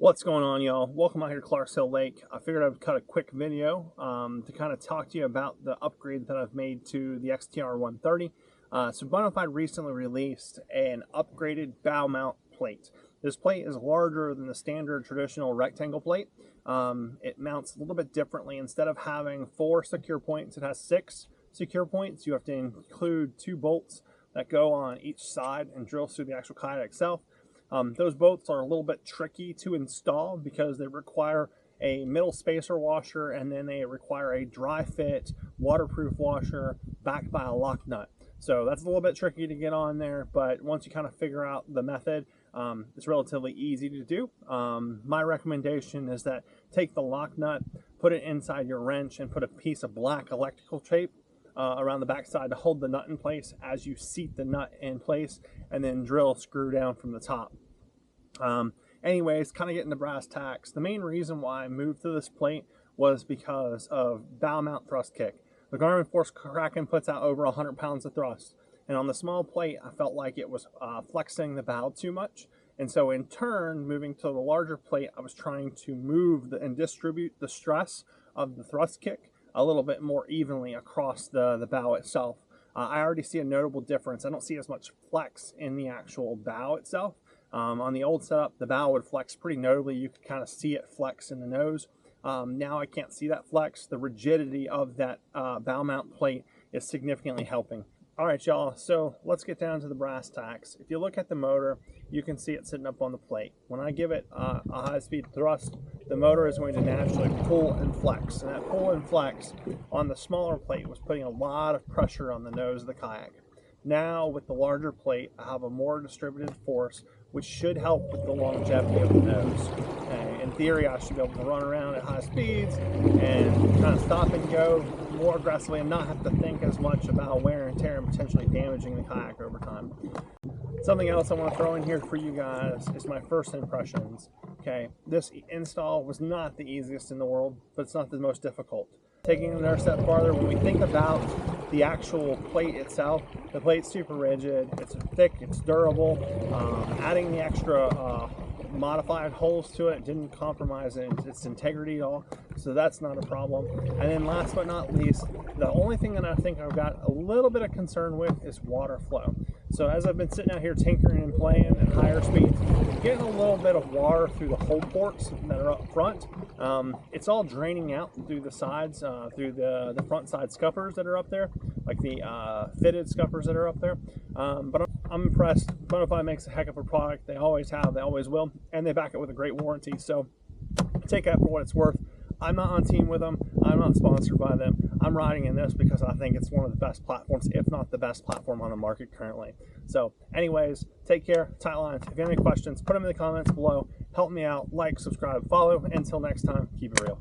What's going on, y'all? Welcome out here to Clarks Hill Lake. I figured I'd cut a quick video to kind of talk to you about the upgrade that I've made to the XTR130. So Bonafide recently released an upgraded bow mount plate. This plate is larger than the standard traditional rectangle plate. It mounts a little bit differently. Instead of having 4 secure points, it has 6 secure points. You have to include 2 bolts that go on each side and drill through the actual kayak itself. Those bolts are a little bit tricky to install because they require a middle spacer washer, and then they require a dry fit waterproof washer backed by a lock nut. So that's a little bit tricky to get on there, but once you kind of figure out the method, it's relatively easy to do. My recommendation is that take the lock nut, put it inside your wrench, and put a piece of black electrical tape around the backside to hold the nut in place as you seat the nut in place, and then drill screw down from the top. Anyways, kind of getting to brass tacks. The main reason why I moved to this plate was because of bow mount thrust kick. The Garmin Force Kraken puts out over 100 pounds of thrust, and on the small plate I felt like it was flexing the bow too much, and so in turn, moving to the larger plate, I was trying to move and distribute the stress of the thrust kick a little bit more evenly across the bow itself. I already see a notable difference. I don't see as much flex in the actual bow itself. On the old setup, the bow would flex pretty notably. You could kind of see it flex in the nose. Now I can't see that flex. The rigidity of that bow mount plate is significantly helping. All right, y'all, so let's get down to the brass tacks. If you look at the motor, you can see it sitting up on the plate. When I give it a high-speed thrust, the motor is going to naturally pull and flex. And that pull and flex on the smaller plate was putting a lot of pressure on the nose of the kayak. Now, with the larger plate, I have a more distributed force, which should help with the longevity of the nose. In theory, I should be able to run around at high speeds and kind of stop and go more aggressively and not have to think as much about wear and tear and potentially damaging the kayak over time. Something else I want to throw in here for you guys is my first impressions. Okay, this install was not the easiest in the world, but it's not the most difficult. Taking it another step farther, when we think about the actual plate itself, the plate's super rigid, it's thick, it's durable. Adding the extra modified holes to it didn't compromise its integrity at all, so that's not a problem. And then last but not least, the only thing that I think I've got a little bit of concern with is water flow. So as I've been sitting out here tinkering and playing at higher speeds, getting a little bit of water through the hold ports that are up front. It's all draining out through the sides, through the front side scuppers that are up there, like the fitted scuppers that are up there. But I'm impressed. Bonafide makes a heck of a product. They always have, they always will, and they back it with a great warranty. So take that for what it's worth. I'm not on team with them. I'm not sponsored by them. I'm riding in this because I think it's one of the best platforms, if not the best platform on the market currently. So anyways, take care, tight lines. If you have any questions, put them in the comments below. Help me out, like, subscribe, follow. Until next time, keep it real.